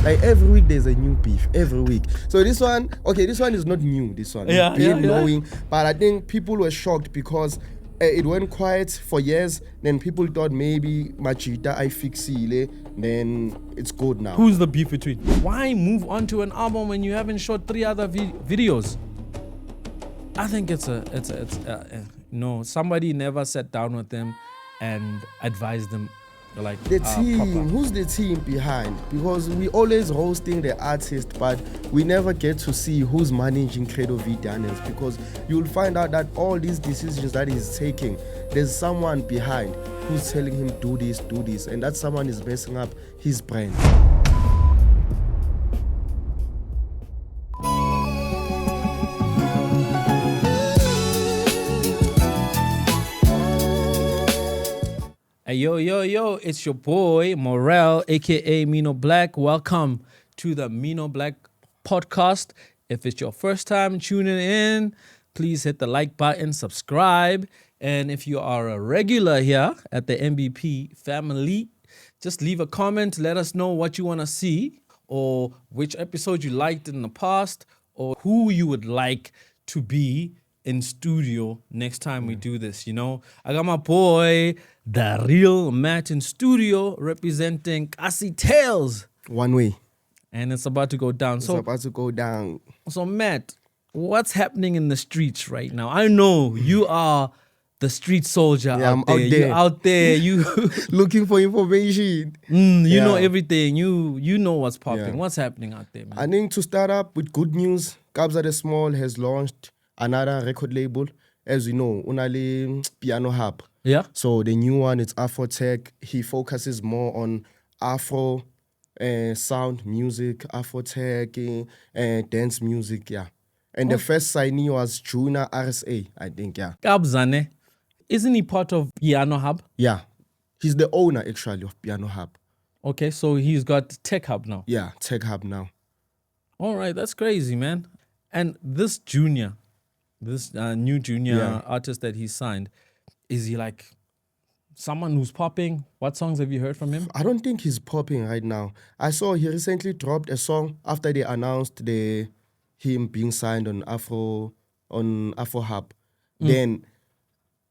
Like every week there's a new beef. Every week. So this one is not new. This one, knowing. But I think people were shocked because it went quiet for years. Then people thought maybe Machita I fixile. Then it's good now. Who's the beef between? Why move on to an album when you haven't shot 3 other videos? I think it's no. Somebody never sat down with them and advised them. Like the team, proper. Who's the team behind? Because we always hosting the artist, but we never get to see who's managing Credo V Daniels, because you'll find out that all these decisions that he's taking, there's someone behind who's telling him do this, and that someone is messing up his brand. Hey, yo, it's your boy, Morel, aka Mino Black. Welcome to the Mino Black Podcast. If it's your first time tuning in, please hit the like button, subscribe. And if you are a regular here at the MVP family, just leave a comment. Let us know what you want to see, or which episode you liked in the past, or who you would like to be in studio next time we do this. You know, I got my boy, the real Matt, in studio representing Kasi Tales. One way. And it's about to go down. It's about to go down. So Matt, what's happening in the streets right now? I know you are the street soldier out there. You're out there. You looking for information. You know everything. You know what's popping. Yeah. What's happening out there, man? I think to start up with good news, Kabza De Small has launched another record label. As you know, Unali Piano Hub. Yeah. So the new one, it's Afro Tech. He focuses more on Afro sound music, Afro Tech, dance music, yeah. And the first signee was Juna RSA, I think, yeah. Kabza, isn't he part of Piano Hub? Yeah. He's the owner, actually, of Piano Hub. Okay, so he's got Techhub now. Yeah, Techhub now. All right, that's crazy, man. And this new junior artist that he signed, is he like someone who's popping? What songs have you heard from him? I don't think he's popping right now. I saw he recently dropped a song after they announced him being signed on Afro Hub. Then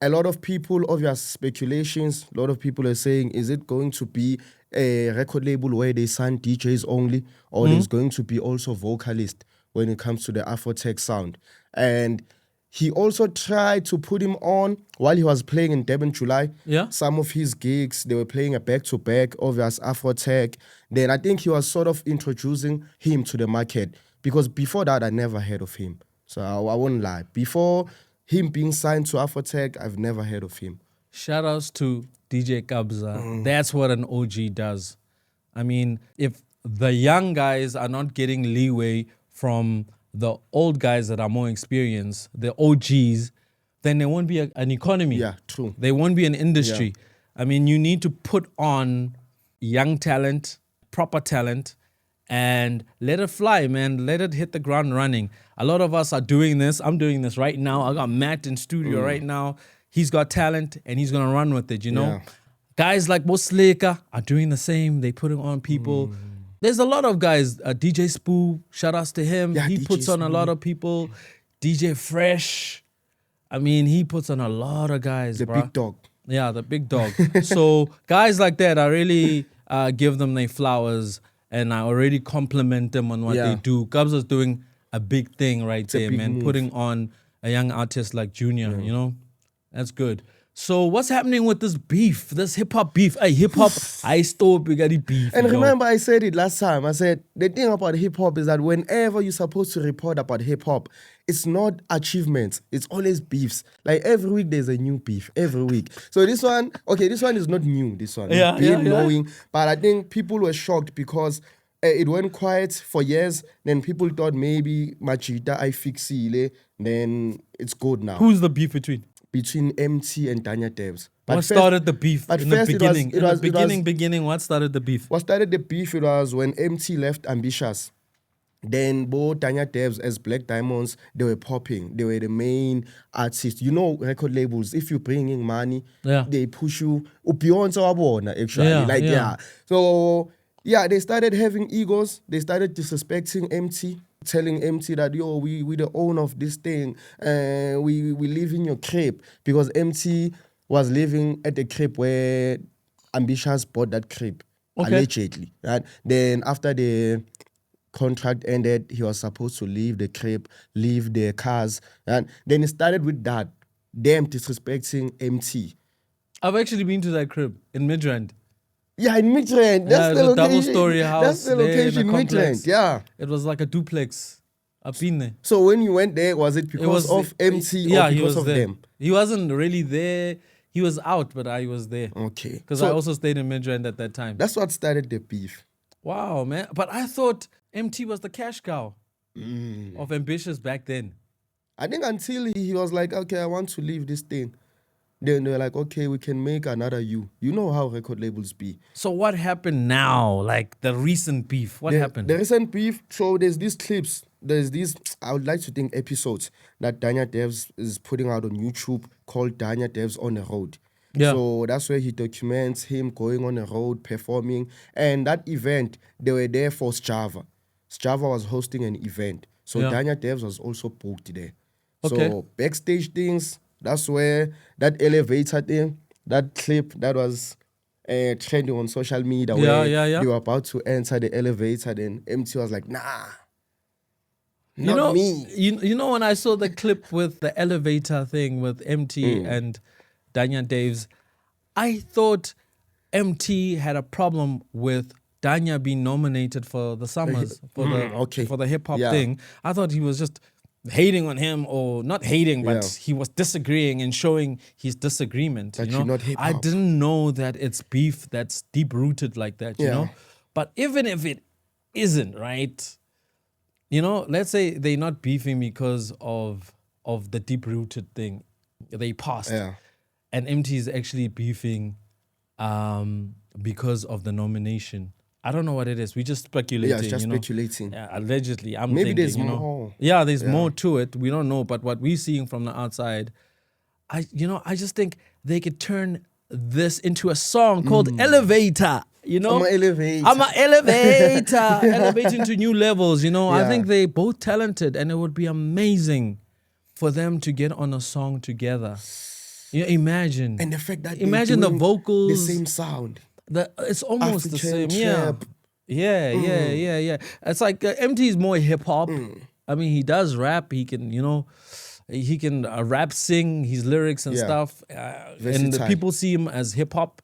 a lot of people, obvious speculations, a lot of people are saying, is it going to be a record label where they sign DJs only, or there's going to be also vocalists when it comes to the Afro Tech sound? And he also tried to put him on while he was playing in Durban, July. Yeah. Some of his gigs, they were playing a back-to-back, obvious Afro Tech. Then I think he was sort of introducing him to the market, because before that, I never heard of him. So I won't lie. Before him being signed to Afro Tech, I've never heard of him. Shout outs to DJ Kabza. That's what an OG does. I mean, if the young guys are not getting leeway from the old guys that are more experienced, the OGs, then there won't be an economy. Yeah, true. There won't be an industry. Yeah. I mean, you need to put on young talent, proper talent, and let it fly, man. Let it hit the ground running. A lot of us are doing this. I'm doing this right now. I got Matt in studio right now. He's got talent, and he's going to run with it, you know? Yeah. Guys like Bosleka are doing the same. They putting on people. There's a lot of guys. DJ Spoo, shout outs to him. Yeah, he DJ puts on a Spoo. lot of people. DJ Fresh. I mean, he puts on a lot of guys, The bruh. big dog. Yeah, the big dog. So guys like that, I really give them their flowers, and I already compliment them on what they do. Kabza's doing a big thing right there, man. Move. Putting on a young artist like Junior, you know? That's good. So what's happening with this beef, this hip-hop beef? Hey, hip-hop, I still biggie beef. And remember, I said it last time. I said, the thing about hip-hop is that whenever you're supposed to report about hip-hop, it's not achievements. It's always beefs. Like every week, there's a new beef. Every week. So this one is not new, this one. Knowing. But I think people were shocked because it went quiet for years. Then people thought maybe Machita I fixile. Then it's good now. Who's the beef between? Between Emtee and Dangya Devs. What started the beef in the beginning? Beginning, what started the beef? What started the beef, it was when Emtee left Ambitious. Then both Danya Devs as Black Diamonds, they were popping. They were the main artists. You know, record labels, if you bring in money, they push you. Beyond our born, actually. So Yeah, they started having egos. They started disrespecting Emtee, telling Emtee that, yo, we the owner of this thing. We live in your crib. Because Emtee was living at the crib where Ambitious bought that crib, Okay. allegedly. Right? Then after the contract ended, he was supposed to leave the crib, leave the cars. And then it started with that, them disrespecting Emtee. I've actually been to that crib in Midrand. Yeah, in Midrand. Yeah, That's it's the a double location. story house. That's the there in a location, complex. Midrand. Yeah. It was like a duplex. I've been there. So when you went there, was it because of Emtee or he because was of there. them? He wasn't really there. He was out, but I was there. Okay. Because So I also stayed in Midrand at that time. that's what started the beef. Wow, man. But I thought Emtee was the cash cow of Ambitious back then. I think until he was like, okay, I want to leave this thing. Then they were like, okay, we can make another you. You know how record labels be. So what happened now? Like the recent beef. What happened? The recent beef, so there's these clips, there's these, I would like to think, episodes that Danya Devs is putting out on YouTube called Danya Devs on the Road. Yeah. So that's where he documents him going on the road, performing. And that event, they were there for Sjava. Sjava was hosting an event. So Yeah. Danya Devs was also booked there. Okay. So backstage things, that's where that elevator thing, that clip that was trending on social media, where they were about to enter the elevator, then Emtee was like, nah, not me. You know when I saw the clip with the elevator thing with Emtee and Danya Devs, I thought Emtee had a problem with Danya being nominated for the Summers for the hip hop thing. I thought he was just hating on him, or not hating, but he was disagreeing and showing his disagreement. That you know, you're not hip-hop. I didn't know that it's beef that's deep rooted like that. You know, but even if it isn't, right? You know, let's say they're not beefing because of the deep rooted thing. They passed, and Emtee is actually beefing because of the nomination. I don't know what it is. We just speculating. Yeah, it's just speculating. Yeah, allegedly, I'm Maybe thinking, there's you know. more. Yeah, there's more to it. We don't know, but what we're seeing from the outside, I just think they could turn this into a song called Elevator. You know, I'm an elevator, elevating to new levels. You know, I think they both talented, and it would be amazing for them to get on a song together. You know, imagine, And the fact that imagine the vocals, the same sound. it's almost the African same. trap. Yeah. It's like Emtee is more hip hop. I mean, he does rap. He can, he can rap, sing his lyrics and stuff. And the Versatile. people see him as hip hop,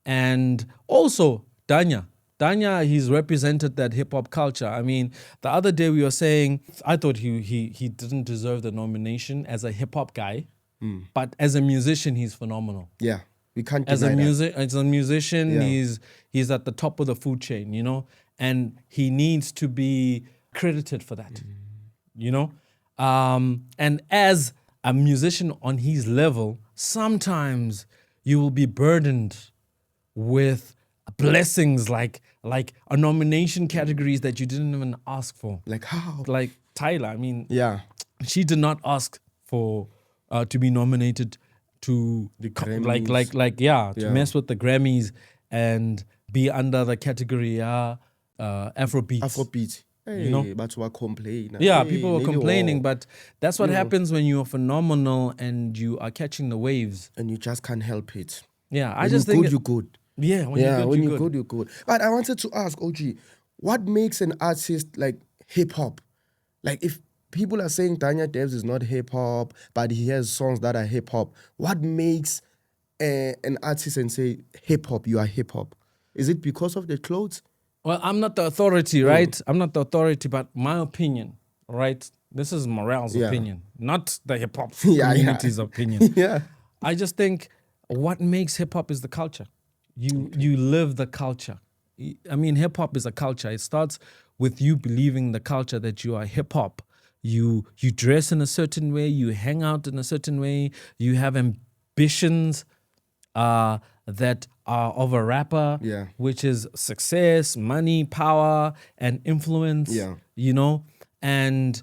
and also Danya, he's represented that hip hop culture. I mean, the other day we were saying, I thought he didn't deserve the nomination as a hip hop guy, but as a musician, he's phenomenal. Yeah, we can't As deny a musician, Yeah. he's at the top of the food chain, and he needs to be credited for that, and as a musician on his level, sometimes you will be burdened with blessings like a nomination categories that you didn't even ask for. Like how? Like Tyler, I mean, Yeah. she did not ask for to be nominated to The to Grammys. mess with the Grammys and be under the category Afrobeats. Afrobeat. Hey, but we're complaining. Yeah, Hey, people were maybe complaining, we'll- but that's what happens when you're phenomenal and you are catching the waves. and you just can't help it. Yeah, I When just you're think good, you're good. yeah, when Yeah, you're good, when you're you're good. good, you're good. But I wanted to ask, OG, what makes an artist like hip hop? Like if people are saying Danya Devs is not hip hop, but he has songs that are hip hop, what makes an artist and say hip hop, you are hip hop? Is it because of the clothes? Well, I'm not the authority, right? I'm not the authority, but my opinion, right? This is Morale's Yeah. opinion, not the hip hop Yeah, community's opinion. Yeah. I just think what makes hip hop is the culture. You live the culture. I mean, hip hop is a culture. It starts with you believing the culture that you are hip hop. You dress in a certain way. You hang out in a certain way. You have ambitions that are of a rapper, Yeah. which is success, money, power, and influence. Yeah. And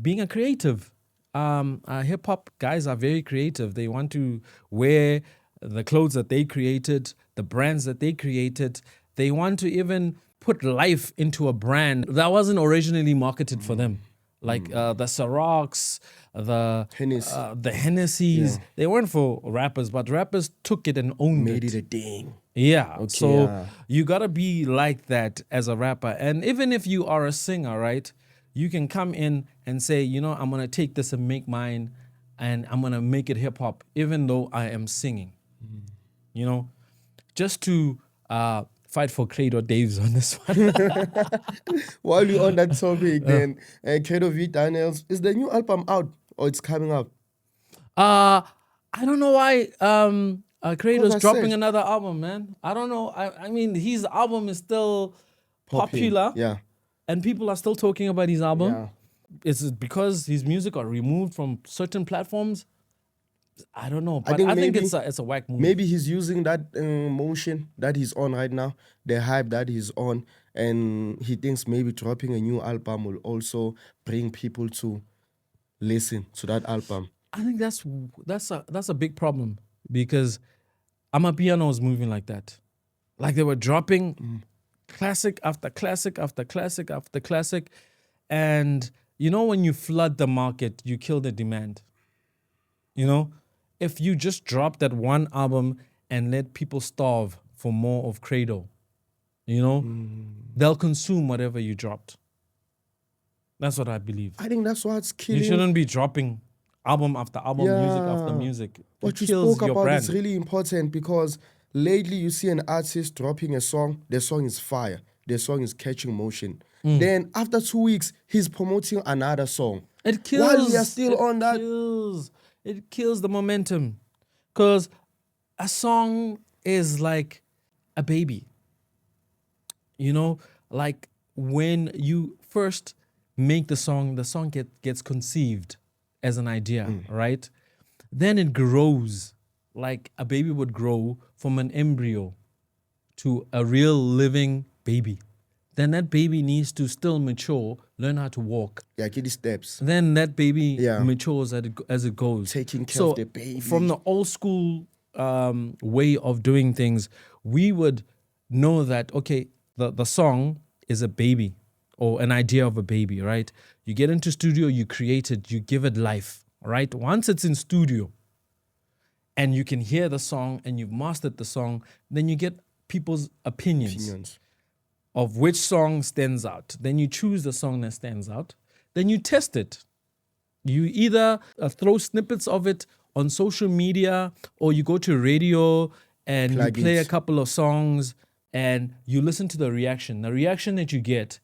being a creative. Hip hop guys are very creative. They want to wear the clothes that they created, the brands that they created. They want to even put life into a brand that wasn't originally marketed for them. Like the Cirocs, Hennessy. the Hennessy's. They weren't for rappers, but rappers took it and owned Made it. it a thing. Yeah. Okay, So yeah. you gotta be like that as a rapper. And even if you are a singer, right, you can come in and say, you know, I'm gonna take this and make mine, and I'm gonna make it hip hop, even though I am singing. You know, just to fight for Credo Devs on this one. While you're on that topic, then Credo V Daniels, is the new album out or it's coming out? I don't know why Credo's I dropping said- another album, man. I don't know. I mean, his album is still popular, Yeah. and people are still talking about his album. Yeah. Is it because his music got removed from certain platforms? I don't know, but I think think maybe- it's a whack move. Maybe he's using that motion that he's on right now, the hype that he's on, and he thinks maybe dropping a new album will also bring people to listen to that album. I think that's a big problem because Amapiano was moving like that. Like they were dropping classic after classic after classic after classic. And you know, when you flood the market, you kill the demand. You know, if you just drop that one album and let people starve for more of Credo, you know, they'll consume whatever you dropped. That's what I believe. I think that's what's killing. You shouldn't be dropping album after album, music after Yeah. music. What It you kills spoke your about brand. is really important because lately you see an artist dropping a song, the song is fire, the song is catching motion. Then after 2 weeks, he's promoting another song. It kills. While we are still on that, It kills the momentum, because a song is like a baby. You know, like when you first make the song gets conceived as an idea, right? Then it grows like a baby would grow from an embryo to a real living baby. Then that baby needs to still mature, learn how to walk. yeah, kitty steps. Then that baby Yeah. matures as it goes. Taking care So of the baby. from the old school way of doing things, we would know that, okay, the song is a baby or an idea of a baby, right? You get into studio, you create it, you give it life, right? Once it's in studio and you can hear the song and you've mastered the song, then you get people's opinions of which song stands out. Then you choose the song that stands out. Then you test it. You either throw snippets of it on social media, or you go to radio and you Plug play it. a couple of songs and you listen to the reaction. The reaction that you get,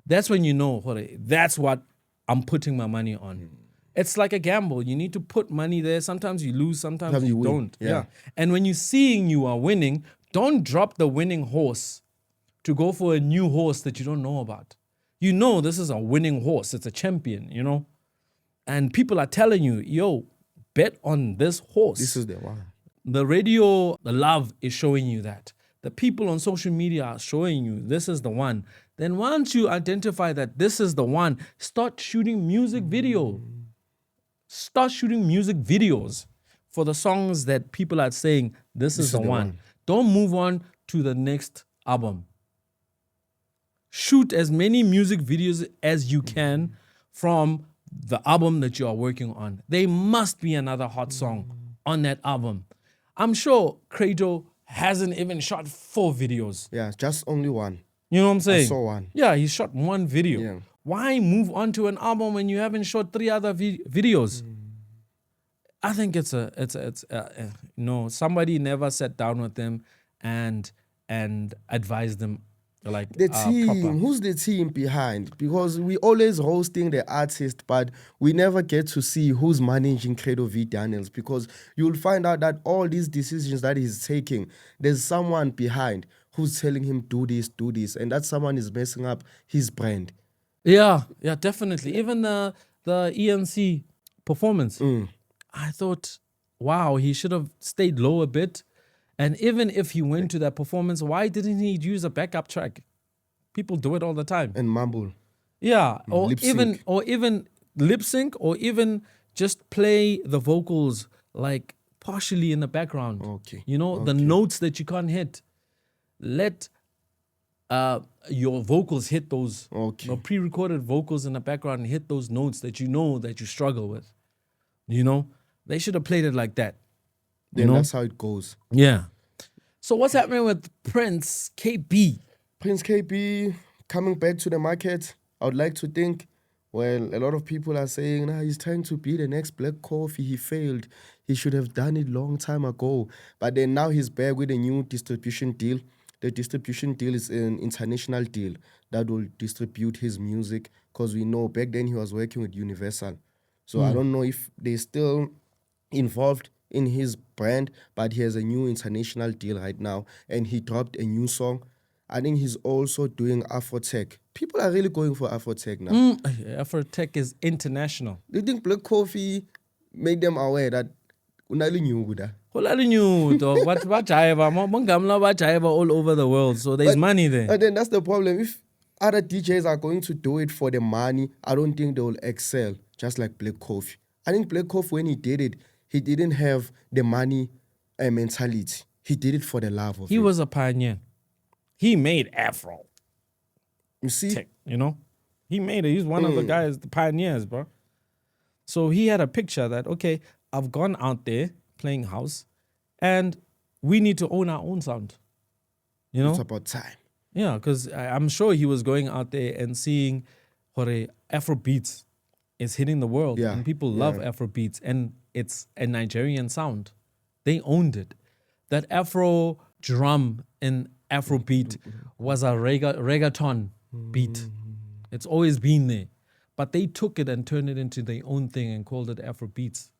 that's when you know, that's what I'm putting my money on. It's like a gamble. You need to put money there. Sometimes you lose, sometimes you win. don't. Yeah. And when you're seeing you are winning, don't drop the winning horse to go for a new horse that you don't know about. You know this is a winning horse. It's a champion, you know? And people are telling you, yo, bet on this horse. This is the one. The radio, the love is showing you that. The people on social media are showing you this is the one. Then once you identify that this is the one, start shooting music video. Start shooting music videos for the songs that people are saying this is the one. Don't move on to the next album. Shoot as many music videos as you can from the album that you are working on. There must be another hot song on that album. I'm sure Credo hasn't even shot 4 videos. Yeah, just only one. You know what I'm saying? saw one. Yeah, he shot 1 video. Yeah. Why move on to an album when you haven't shot 3 other videos? I think it's no, somebody never sat down with them and advised them like The team, proper. who's the team behind? Because we always hosting the artist, but we never get to see who's managing Credo V Daniels, because you'll find out that all these decisions that he's taking, there's someone behind who's telling him do this, and that someone is messing up his brand. Yeah, definitely. Even the ENC performance, I thought, wow, he should have stayed low a bit. And even if he went to that performance, why didn't he use a backup track? People do it all the time. And mumble. Yeah, or lip even sync. lip sync, or even just play the vocals like partially in the background. Okay. You know, the notes that you can't hit. Let your vocals hit those pre-recorded vocals in the background and hit those notes that you know that you struggle with. You know, they should have played it like that. Then that's how it goes. Yeah. So what's happening with Prince KB? Prince KB coming back to the market. I would like to think, well, a lot of people are saying, he's trying to be the next Black Coffee. He failed. He should have done it long time ago. But then now he's back with a new distribution deal. The distribution deal is an international deal that will distribute his music, because we know back then he was working with Universal. So I don't know if they're still involved in his brand, but he has a new international deal right now, and he dropped a new song. I think he's also doing Afrotech. People are really going for Afrotech now. Afrotech is international. Do you think Black Coffee made them aware that unali new guda? Dog. What Mongamla all over the world. So there's money there. And then that's the problem. If other DJs are going to do it for the money, I don't think they will excel just like Black Coffee. I think Black Coffee, when he did it, he didn't have the money mentality. He did it for the love of it. He was a pioneer. He made Afro. You see? Tech, you know? He made it. He's one of the guys, the pioneers, bro. So he had a picture that, okay, I've gone out there playing house and we need to own our own sound. You know? It's about time. Yeah, because I'm sure he was going out there and seeing Hore Afro beats is hitting the world. Yeah, And people love Afro beats. And it's a Nigerian sound. They owned it. That Afro drum in Afro beat was a reggaeton beat. It's always been there. But they took it and turned it into their own thing and called it Afro beats.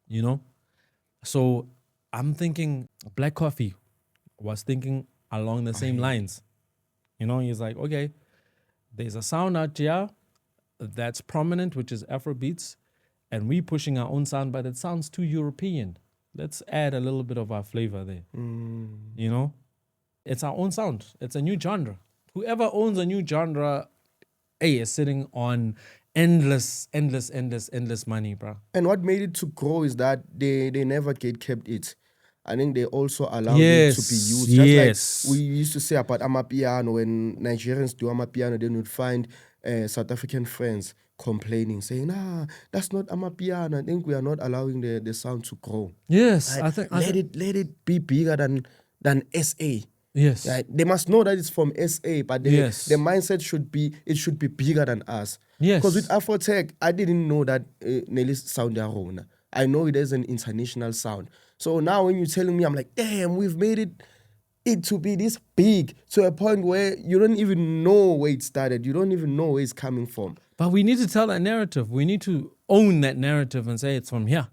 You know? So I'm thinking Black Coffee was thinking along the same lines. You know, he's like, okay, there's a sound out here that's prominent, which is Afro beats, and we pushing our own sound, but it sounds too European. Let's add a little bit of our flavor there. You know? It's our own sound. It's a new genre. Whoever owns a new genre, is sitting on endless money, bro. And what made it to grow is that they never kept it. I think they also allowed it to be used. Just like we used to say about Amapiano, when Nigerians do Amapiano, then you'd find South African friends complaining, saying, that's not Amapiano. I think we are not allowing the sound to grow. Yes, Right? I think Let it be bigger than SA. Yes. Right? They must know that it's from SA, but the mindset should be bigger than us. Yes. Because with Afrotech, I didn't know that Nelly's sound arona. I know it is an international sound. So now when you're telling me, I'm like, damn, we've made it to be this big, to a point where you don't even know where it started. You don't even know where it's coming from. But we need to tell that narrative. We need to own that narrative and say it's from here.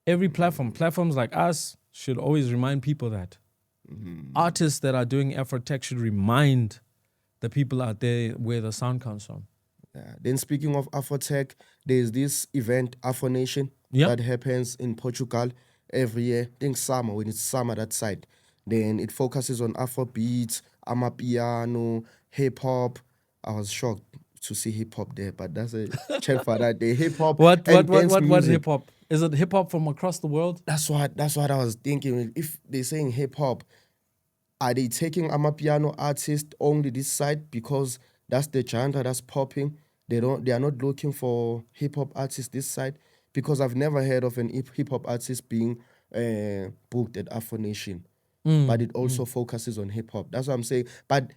Every platforms like us should always remind people that. Artists that are doing Afrotech should remind the people out there where the sound comes from. Yeah. Then speaking of Afrotech, there's this event, Afro Nation, that happens in Portugal every year. I think summer, when it's summer that side. Then it focuses on Afro beats, Amapiano, hip hop. I was shocked to see hip hop there, but that's a check for that day. Hip hop. What hip hop? Is it hip hop from across the world? That's what I was thinking. If they're saying hip hop, are they taking Amapiano artists only this side because that's the genre that's popping? They are not looking for hip hop artists this side, because I've never heard of an hip hop artist being booked at Afro Nation. But it also focuses on hip hop. That's what I'm saying. But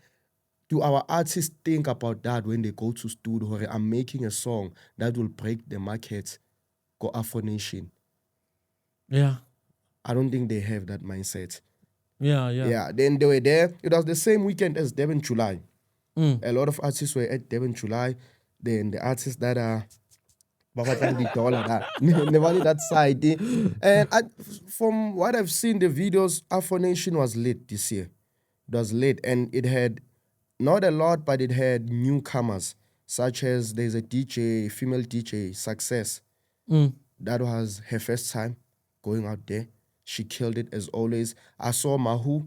do our artists think about that when they go to studio? Or I'm making a song that will break the market, go Afro Nation. Yeah. I don't think they have that mindset. Yeah. Then they were there. It was the same weekend as Devon July. A lot of artists were at Devon July. Then the artists that are that side. And from what I've seen, the videos, Afro Nation was lit this year. It was lit, and it had not a lot, but it had newcomers, such as there's a DJ, female DJ, Success. That was her first time going out there. She killed it as always. I saw Mahu.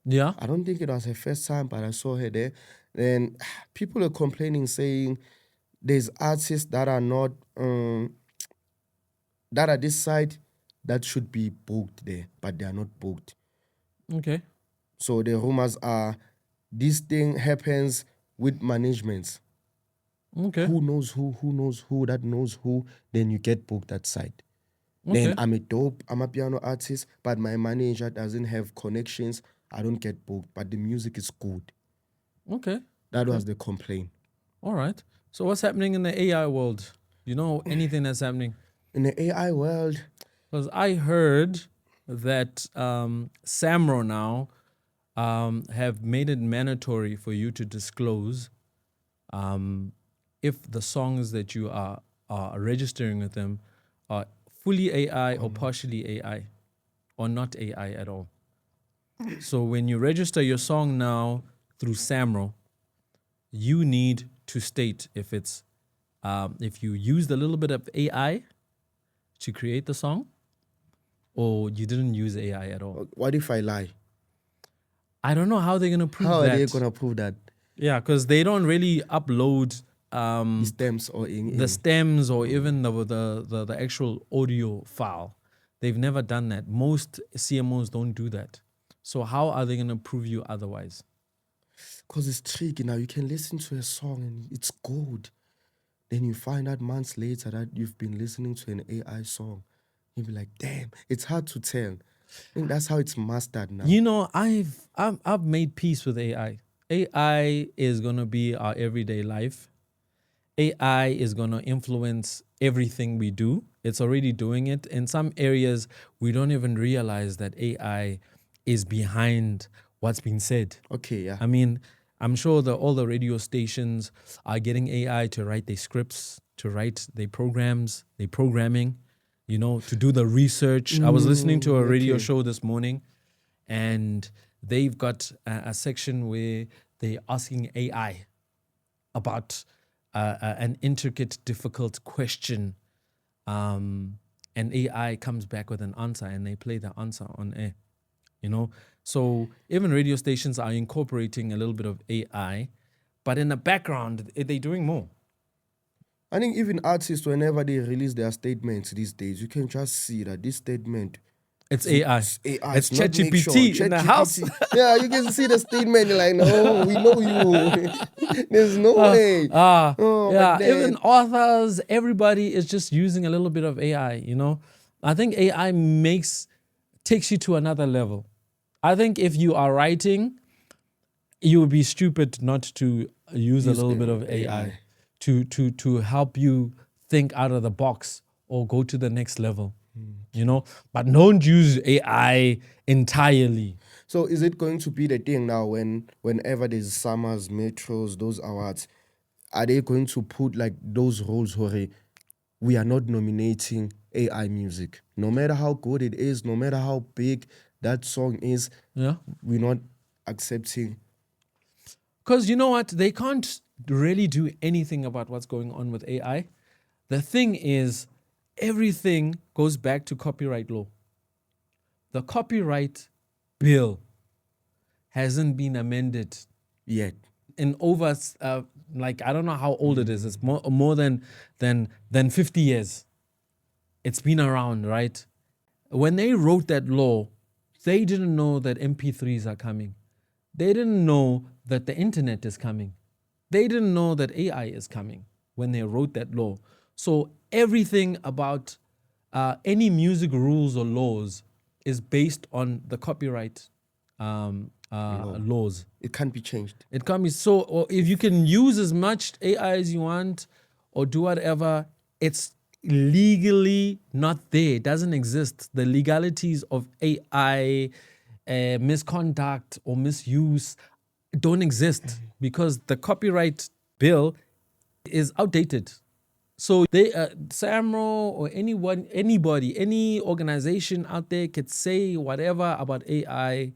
Yeah. I don't think it was her first time, but I saw her there. And people are complaining, saying there's artists that are not, that are this side, that should be booked there, but they are not booked. Okay. So the rumors are this thing happens with managements. Okay. Who knows who that knows who, then you get booked that side. Okay. Then I'm a dope Amapiano artist, but my manager doesn't have connections. I don't get booked, but the music is good. Okay. That was the complaint. All right. So what's happening in the AI world? You know anything that's happening? In the AI world, Because I heard that Samro now have made it mandatory for you to disclose if the songs that you are registering with them are fully AI or partially AI or not AI at all. So when you register your song now through Samro, you need to state if it's if you used a little bit of AI to create the song, or you didn't use AI at all. what if I lie? I don't know how they're gonna prove How that. are they gonna prove that? Yeah, because they don't really upload The stems or the stems or even the actual audio file. They've never done that. Most CMOs don't do that. So how are they gonna prove you otherwise? Because it's tricky now. You can listen to a song and it's good. Then you find out months later that you've been listening to an AI song. You'll be like, damn, it's hard to tell. I think that's how it's mastered now. You know, I've made peace with AI. AI is gonna be our everyday life. AI is gonna influence everything we do. It's already doing it. In some areas, we don't even realize that AI is behind what's being said. Okay, yeah. I mean, I'm sure that all the radio stations are getting AI to write their scripts, to write their programs, their programming, you know, to do the research. I was listening to a radio show this morning, and they've got a section where they're asking AI about an intricate, difficult question. And AI comes back with an answer, and they play the answer on air. You know, so even radio stations are incorporating a little bit of AI, but in the background, they're doing more. I think even artists, whenever they release their statements these days, you can just see that this statement, It's AI. it's AI. It's not make ChatGPT sure. in the house. Yeah, you can see the statement. You're like, no, we know you. There's no way. Oh, Yeah, but then- even authors, everybody is just using a little bit of AI, you know. I think AI takes you to another level. I think if you are writing, you would be stupid not to use a little bit of AI to help you think out of the box or go to the next level. You know, but don't use AI entirely. So is it going to be the thing now whenever there's summers, metros, those awards, are they going to put like those rules where we are not nominating AI music? No matter how good it is, no matter how big that song is, Yeah. we're not accepting. Because you know what? They can't really do anything about what's going on with AI. The thing is, everything goes back to copyright law. The copyright bill hasn't been amended Yet. in over, like, I don't know how old it is. It's more than 50 years. It's been around, right? When they wrote that law, they didn't know that MP3s are coming. They didn't know that the internet is coming. They didn't know that AI is coming when they wrote that law. So everything about any music rules or laws is based on the copyright laws. It can't be changed. It can't be so, or if you can use as much AI as you want or do whatever, it's legally not there. It doesn't exist. The legalities of AI, misconduct or misuse don't exist because the copyright bill is outdated. So they, Samro or anybody, any organization out there could say whatever about AI.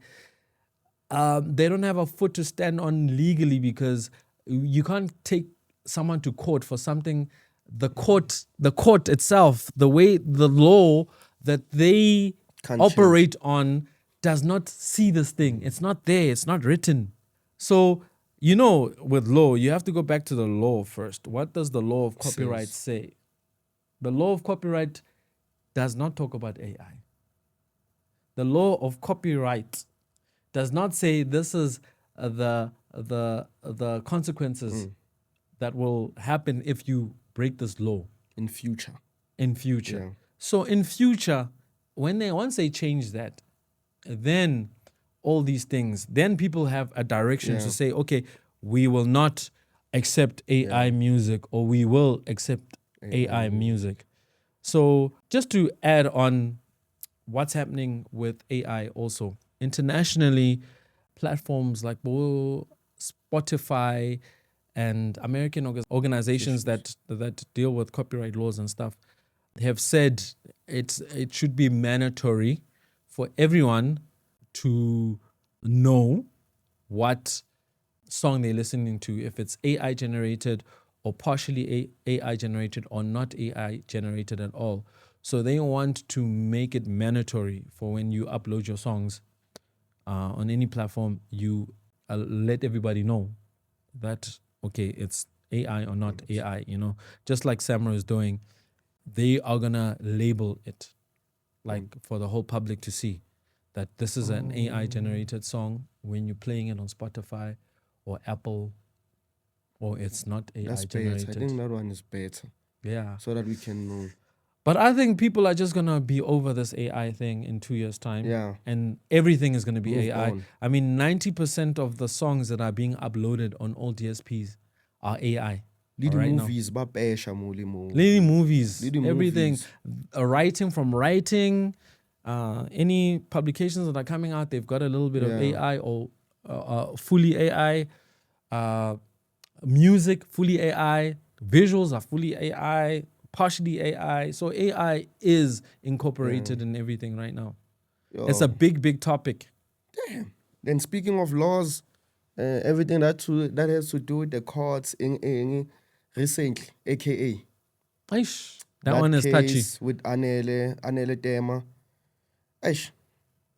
They don't have a foot to stand on legally because you can't take someone to court for something. The court itself, the way the law that they Can't operate on does not see this thing. It's not there. It's not written. So, you know, with law, you have to go back to the law first. What does the law of copyright say? The law of copyright does not talk about AI. The law of copyright does not say this is the consequences that will happen if you break this law In future. Yeah. So in future, once they change that, then all these things, then people have a direction to say, okay, we will not accept AI music, or we will accept AI music. So just to add on what's happening with AI also, internationally, platforms like Spotify and American organizations that deal with copyright laws and stuff have said it should be mandatory for everyone to know what song they're listening to, if it's AI generated or partially AI generated or not AI generated at all. So they want to make it mandatory for when you upload your songs on any platform, you let everybody know that, okay, it's AI or not AI, just like Samra is doing. They are gonna label it like for the whole public to see that this is an AI generated song when you're playing it on Spotify or Apple, or it's not AI That's generated. better. I think that one is better. Yeah. So that we can know. But I think people are just gonna be over this AI thing in 2 years' time. Yeah. And everything is gonna be Move AI. on. I mean, 90% of the songs that are being uploaded on all DSPs are AI. Little right now. movies, ba pesha muli mo. Lady movies, Little everything, movies. writing, any publications that are coming out, they've got a little bit of Yeah. AI or fully AI, music fully AI, visuals are fully AI, partially AI. So AI is incorporated in everything right now. It's a big, big topic. Then speaking of laws, everything that has to do with the courts in recently, aka Aish, that one is touchy. case with Anele Tema. Aish,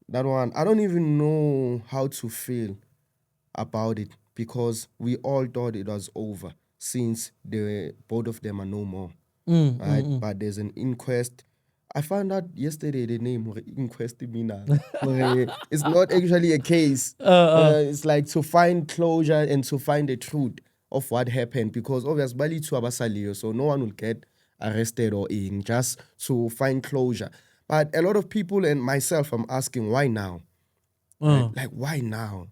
that one, I don't even know how to feel about it, because we all thought it was over since both of them are no more. Right? But there's an inquest. I found out yesterday the name inquest mina. It's not actually a case. It's like to find closure and to find the truth of what happened, because obviously bali tu abasaliyo, so no one will get arrested or in, just to find closure. But a lot of people and myself, I'm asking, why now? Right? Like, why now?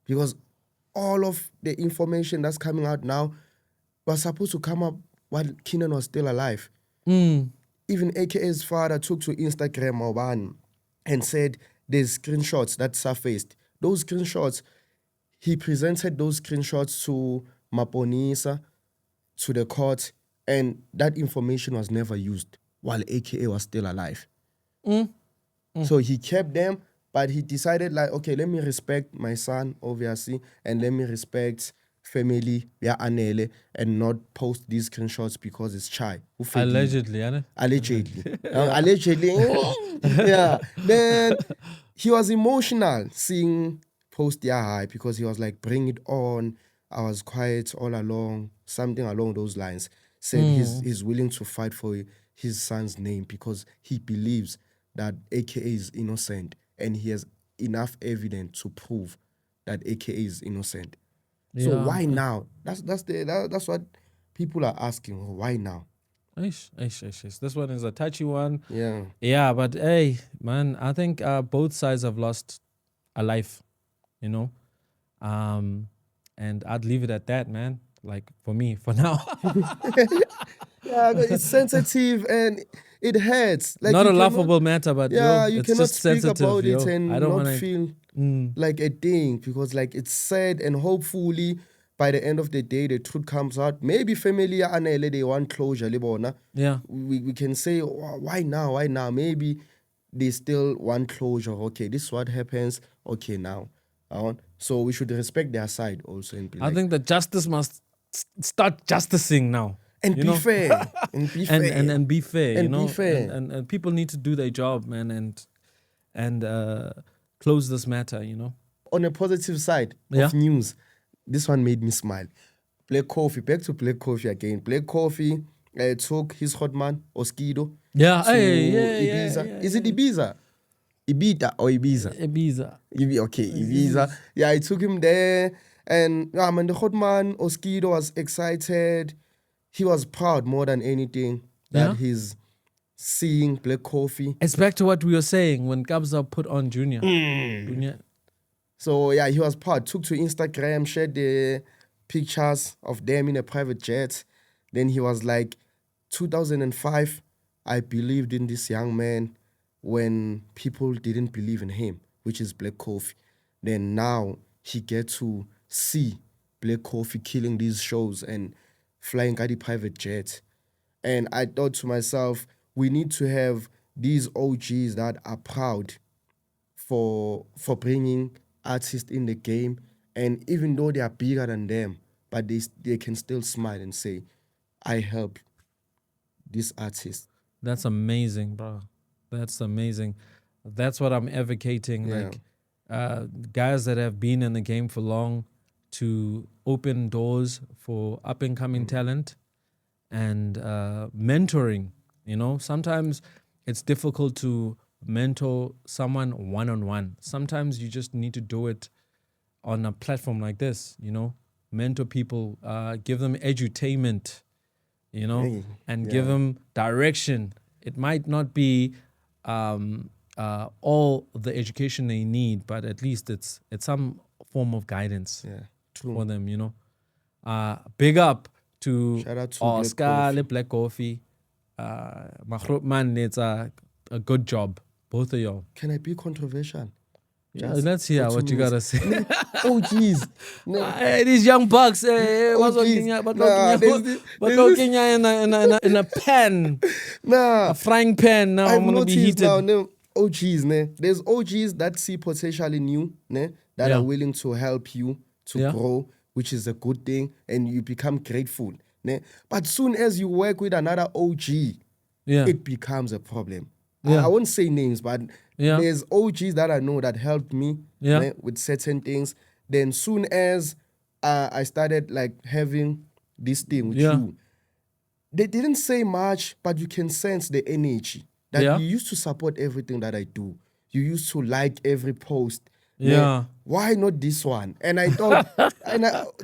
Because all of the information that's coming out now was supposed to come up while Keenan was still alive. Even AKA's father took to Instagram and said there's screenshots that surfaced. Those screenshots, he presented those screenshots to Maponisa, to the court, and that information was never used while AKA was still alive. So he kept them, but he decided like, okay, let me respect my son, obviously, and let me respect family, Anele, and not post these screenshots because it's Chai. Allegedly, yeah. Allegedly. Allegedly. Yeah. Then he was emotional seeing post high, because he was like, bring it on. I was quiet all along, something along those lines. Said he's willing to fight for his son's name because he believes that AKA is innocent, and he has enough evidence to prove that AKA is innocent. So why now? That's what people are asking. Why now? This one is a touchy one. Yeah. Yeah, but hey, man, I think both sides have lost a life, and I'd leave it at that, man. Like, for me, for now. Yeah, it's sensitive and it hurts. Like, Not a laughable matter, but yeah, yo, you it's cannot just speak sensitive, about it yo. and I don't not want to feel like a thing, because like it's sad, and hopefully by the end of the day the truth comes out. Maybe family Anele, they want closure, Libona. Yeah. We can say, why now? Why now? Maybe they still want closure. Okay, this is what happens. Okay, now. So we should respect their side also and be I like, think that justice must start justicing now. and be fair. And be fair. And be fair, And be fair. And people need to do their job, man, and close this matter, On a positive side Yeah. of news, this one made me smile. Black Coffee, back to Black Coffee again. Black Coffee took his hot man, L-Tido, Yeah, to Ibiza. yeah. Is it Ibiza? Ibita or Ibiza? Ibiza. Okay, Ibiza. Yeah, I took him there. And man, the hot man, L-Tido, was excited. He was proud more than anything that Yeah. he's seeing Black Coffee. It's back to what we were saying when Kabza put on Junior. Junior. So yeah, he was proud. Took to Instagram, shared the pictures of them in a private jet. Then he was like, 2005, I believed in this young man when people didn't believe in him, which is Black Coffee. Then now he gets to see Black Coffee killing these shows and flying at the private jet. And I thought to myself, we need to have these OGs that are proud for bringing artists in the game, and even though they are bigger than them, but they can still smile and say, I helped this artist. That's amazing, bro. That's amazing. That's what I'm advocating. Yeah. Like guys that have been in the game for long to open doors for up and coming talent and mentoring. You know, sometimes it's difficult to mentor someone one-on-one. Sometimes you just need to do it on a platform like this, you know, mentor people, give them edutainment, you know, Hey, and give them direction. It might not be all the education they need, but at least it's some form of guidance Yeah, for true. them, you know. Big up to Shout out to Black Oscar Coffee. Le Black Coffee. Man, it's a good job, both of y'all. Can I be controversial? Yeah, Just let's hear for 2 what you minutes. gotta say. Oh, jeez. No. Hey, these young bucks, hey, what's geez. in a pan, Nah, a frying pan. Now I've I'm gonna be noticed heated. now, no, OGs, ne? There's OGs that see potential in you, ne? That Yeah. are willing to help you to Yeah. grow, which is a good thing, and you become grateful, ne? But soon as you work with another OG, Yeah, it becomes a problem. Yeah. I won't say names, but Yeah. there's OGs that I know that helped me Yeah. ne, with certain things. Then soon as I started like having this thing with Yeah. you, they didn't say much, but you can sense the energy that Yeah. you used to support everything that I do. You used to like every post. ne, Yeah. Why not this one? And I thought,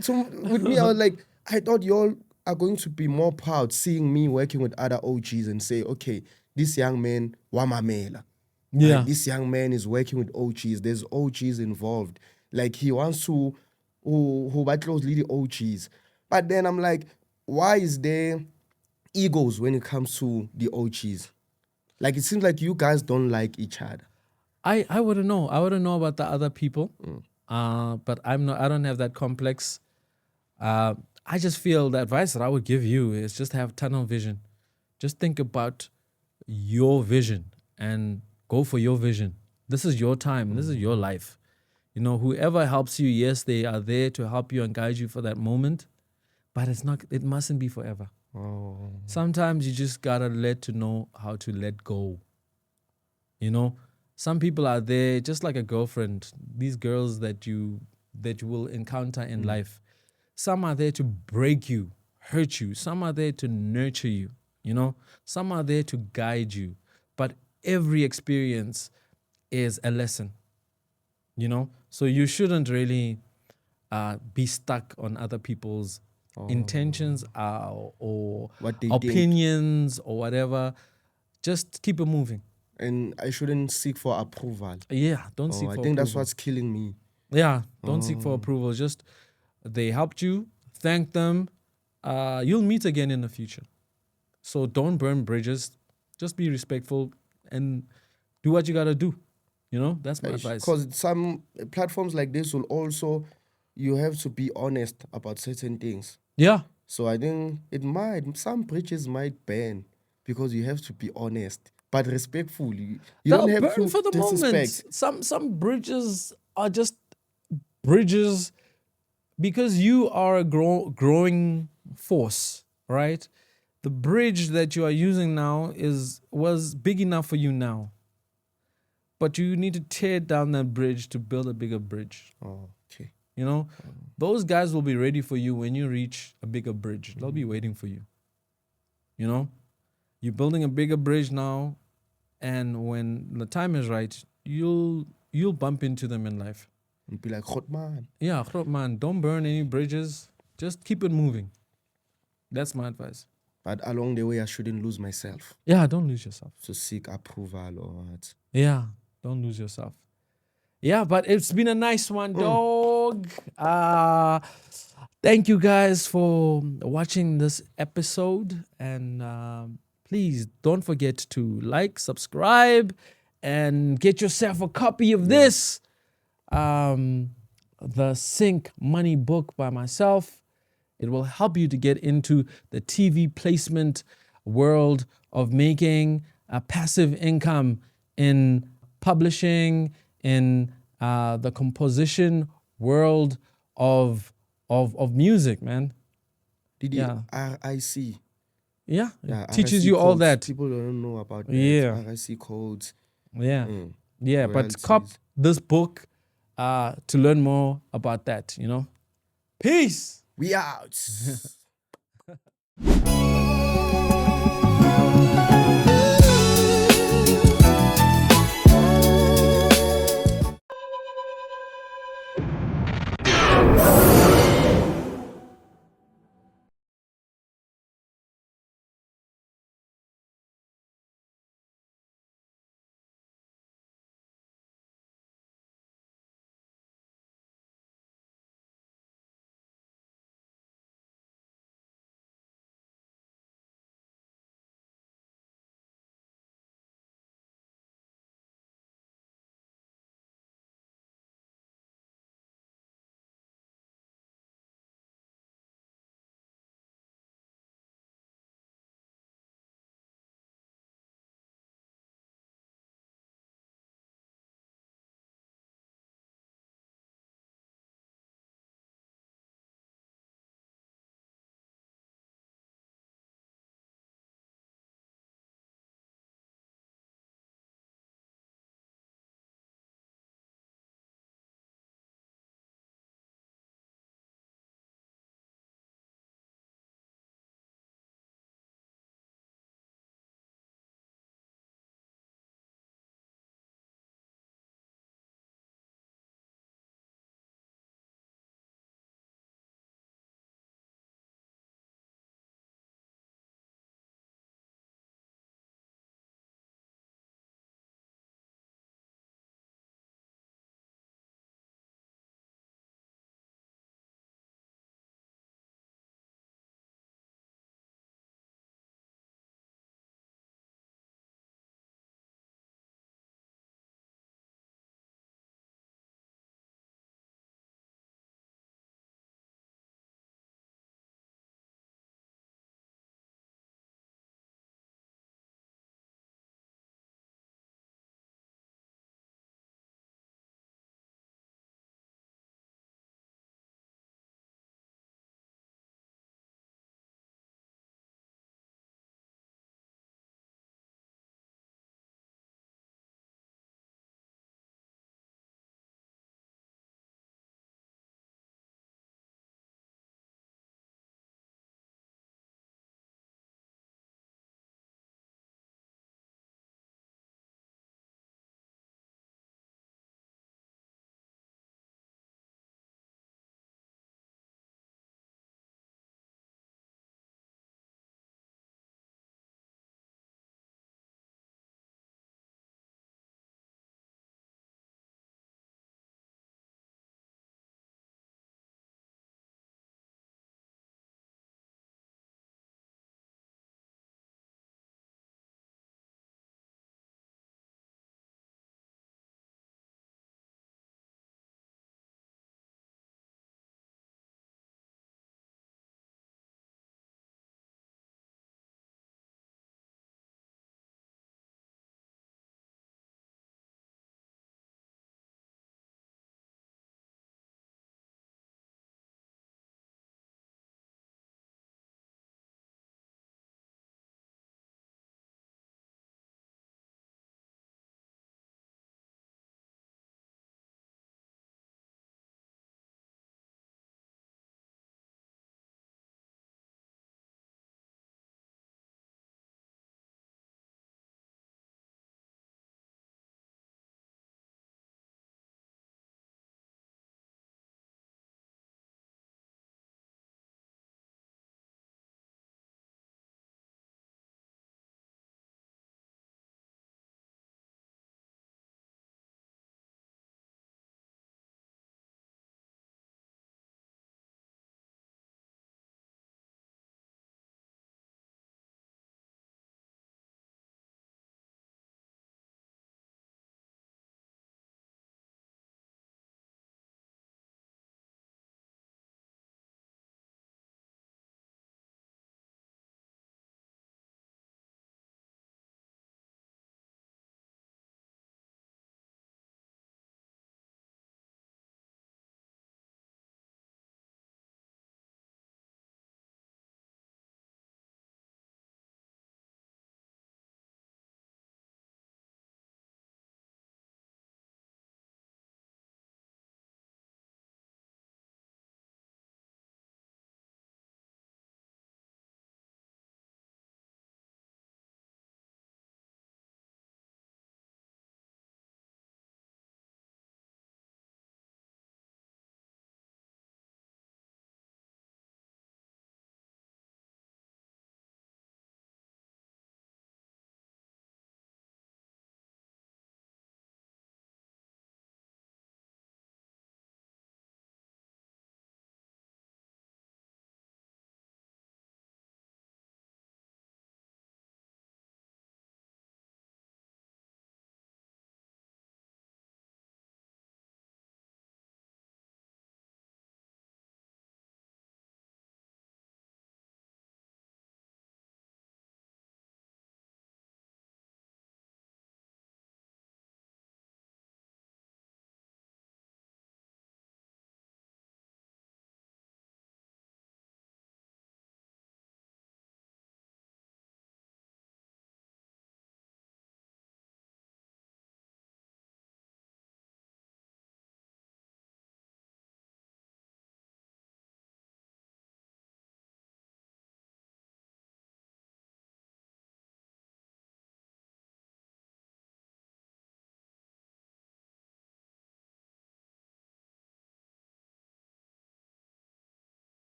so with me, I was like, I thought y'all are going to be more proud seeing me working with other OGs and say, okay, this young man, wamamela. Yeah. Like, this young man is working with OGs. There's OGs involved. Like he wants to who closely the OGs. But then I'm like, why is there egos when it comes to the OGs? Like it seems like you guys don't like each other. I wouldn't know. I wouldn't know about the other people. But I don't have that complex. I just feel the advice that I would give you is just have tunnel vision. Just think about your vision and go for your vision. This is your time. This is your life. You know, whoever helps you, yes, they are there to help you and guide you for that moment, but it mustn't be forever. Oh. Sometimes you just gotta know how to let go. You know, some people are there just like a girlfriend. These girls that you will encounter in life. Some are there to break you, hurt you. Some are there to nurture you. You know, some are there to guide you. But every experience is a lesson. You know, so you shouldn't really be stuck on other people's intentions or What they think. opinions or whatever. Just keep it moving. And I shouldn't seek for approval. Yeah, don't seek I for think that's approval. what's killing me. Yeah, don't seek for approval. Just they helped you, thank them. You'll meet again in the future. So don't burn bridges. Just be respectful and do what you gotta do. You know, that's my advice. Because some platforms like this will also, you have to be honest about certain things. Yeah, So I think some bridges might burn because you have to be honest, but respectful. You they'll don't have burn to for the disrespect. moment. Some bridges are just bridges because you are a growing force, right? The bridge that you are using now was big enough for you now. But you need to tear down that bridge to build a bigger bridge. Oh, okay. You know, those guys will be ready for you when you reach a bigger bridge. They'll be waiting for you. You know, you're building a bigger bridge now, and when the time is right, you'll bump into them in life. And be like, "God man." Yeah, man, don't burn any bridges. Just keep it moving. That's my advice. But along the way, I shouldn't lose myself Yeah, don't lose yourself. to seek approval or what. Yeah, don't lose yourself. Yeah, but it's been a nice one, dog. Thank you guys for watching this episode. And please don't forget to like, subscribe, and get yourself a copy of this. The Sync Money book by myself. It will help you to get into the TV placement world of making a passive income in publishing, in the composition world of music, man. Did Yeah. RIC? Yeah, Yeah, it teaches RIC you all codes. that. People don't know about that. Yeah. RIC codes. Yeah, yeah. But royalties. cop this book to learn more about that. You know. Peace. We out.